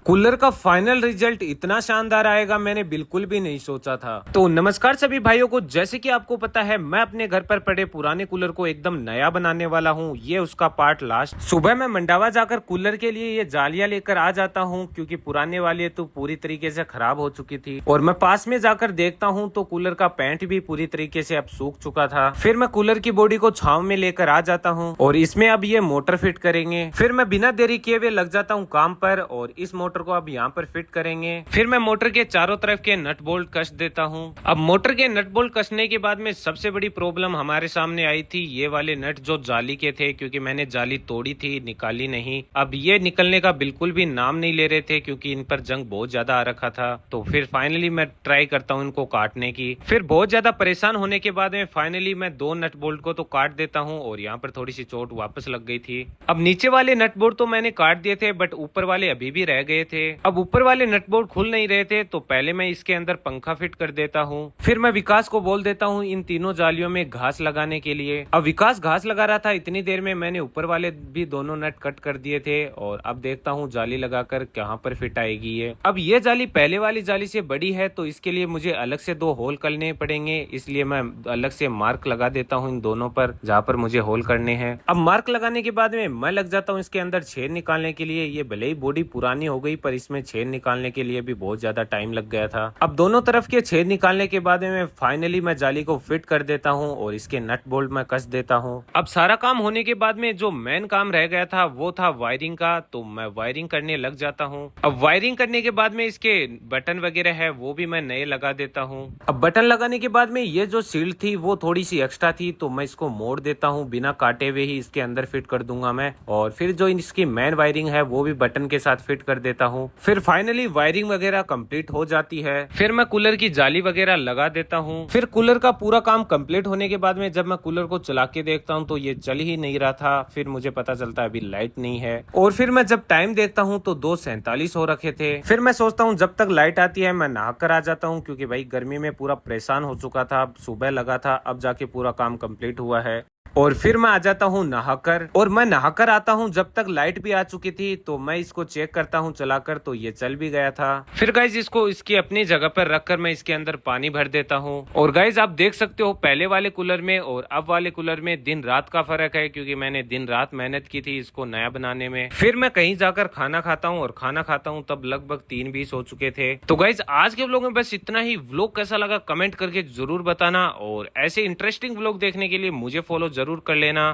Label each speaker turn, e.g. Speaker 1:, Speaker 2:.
Speaker 1: Cooler का final result इतना शानदार आएगा मैंने बिल्कुल भी नहीं सोचा था। तो नमस्कार सभी भाइयों को, जैसे कि आपको पता है मैं अपने घर पर पड़े पुराने कूलर को एकदम नया बनाने वाला हूँ। ये उसका पार्ट लास्ट। सुबह मैं मंडावा जाकर कूलर के लिए ये जालियां लेकर आ जाता हूँ, क्योंकि पुराने वाली तो पूरी तरीके से खराब हो चुकी थी। और मैं पास में जाकर देखता हूँ तो कूलर का पेंट भी पूरी तरीके से अब सूख चुका था। फिर मैं कूलर की बॉडी को छांव में लेकर आ जाता हूँ और इसमें अब ये मोटर फिट करेंगे। फिर मैं बिना देरी किए हुए लग जाता हूँ काम पर और इस मोटर को अब यहाँ पर फिट करेंगे। फिर मैं मोटर के चारों तरफ के नट बोल्ट कस देता हूँ। अब मोटर के नट बोल्ट कसने के बाद में सबसे बड़ी प्रॉब्लम हमारे सामने आई थी, ये वाले नट जो जाली के थे, क्योंकि मैंने जाली तोड़ी थी, निकाली नहीं। अब ये निकलने का बिल्कुल भी नाम नहीं ले रहे थे, क्योंकि इन पर जंग बहुत ज्यादा आ रखा था। तो फिर फाइनली मैं ट्राई करता हूँ इनको काटने की। फिर बहुत ज्यादा परेशान होने के बाद में फाइनली मैं दो नट बोल्ट को तो काट देता हूँ और यहाँ पर थोड़ी सी चोट वापस लग गई थी। अब नीचे वाले नट बोल्ट तो मैंने काट दिए थे, बट ऊपर वाले अभी भी रह गए थे। अब ऊपर वाले नट बोल्ट खुल नहीं रहे थे, तो पहले मैं इसके अंदर पंखा फिट कर देता हूँ। फिर मैं विकास को बोल देता हूँ इन तीनों जालियों में घास लगाने के लिए। अब विकास घास लगा रहा था, इतनी देर में मैंने ऊपर वाले भी दोनों नट कट कर दिए थे और अब देखता हूँ जाली लगाकर कहाँ पर फिट आएगी ये। अब ये जाली पहले वाली जाली से बड़ी है, तो इसके लिए मुझे अलग से दो होल करने पड़ेंगे, इसलिए मैं अलग से मार्क लगा देता हूँ इन दोनों पर, जहाँ पर मुझे होल करने हैं। अब मार्क लगाने के बाद में मैं लग जाता हूँ इसके अंदर छेद निकालने के लिए। ये भले ही बॉडी पुरानी हो गई, पर इसमें छेद निकालने के लिए भी बहुत ज्यादा टाइम लग गया था। अब दोनों तरफ के छेद निकालने के बाद में फाइनली मैं जाली को फिट कर देता हूँ और इसके नट बोल्ट में कस देता हूँ। अब सारा काम होने के बाद में जो मेन काम रह गया था वो था वायरिंग का, तो मैं वायरिंग करने लग जाता हूँ। अब वायरिंग करने के बाद में इसके बटन वगैरह है वो भी मैं नए लगा देता हूँ। अब बटन लगाने के बाद में ये जो सील थी वो थोड़ी सी एक्स्ट्रा थी, तो मैं इसको मोड़ देता हूँ, बिना काटे हुए ही इसके अंदर फिट कर दूंगा मैं। और फिर जो इसकी मेन वायरिंग है वो भी बटन के साथ फिट कर देता हूँ। फिर फाइनली वायरिंग वगैरह कंप्लीट हो जाती है। फिर मैं कूलर की जाली वगैरह लगा देता हूँ। फिर कूलर का पूरा काम कंप्लीट होने के बाद में जब मैं कूलर को चला के देखता हूँ तो ये चल ही नहीं रहा था। फिर मुझे पता चलता है अभी लाइट नहीं है, और फिर मैं जब टाइम देखता हूँ तो 2:47 हो रखे थे। फिर मैं सोचता हूँ जब तक लाइट आती है मैं नहाकर आ जाता हूँ, क्योंकि भाई गर्मी में पूरा परेशान हो चुका था। सुबह लगा था, अब जाके पूरा काम कंप्लीट हुआ है। और फिर मैं आ जाता हूँ नहाकर, और मैं नहाकर आता हूँ जब तक लाइट भी आ चुकी थी। तो मैं इसको चेक करता हूँ चलाकर, तो ये चल भी गया था। फिर गाइज इसको इसकी अपनी जगह पर रखकर मैं इसके अंदर पानी भर देता हूँ। और गाइज आप देख सकते हो पहले वाले कूलर में और अब वाले कूलर में दिन रात का फर्क है, क्योंकि मैंने दिन रात मेहनत की थी इसको नया बनाने में। फिर मैं कहीं जाकर खाना खाता हूँ, और खाना खाता हूँ तब लगभग 3:20 हो चुके थे। तो गाइज आज के व्लॉग में बस इतना ही। व्लॉग कैसा लगा कमेंट करके जरूर बताना, और ऐसे इंटरेस्टिंग व्लॉग देखने के लिए मुझे फॉलो जरूर कर लेना।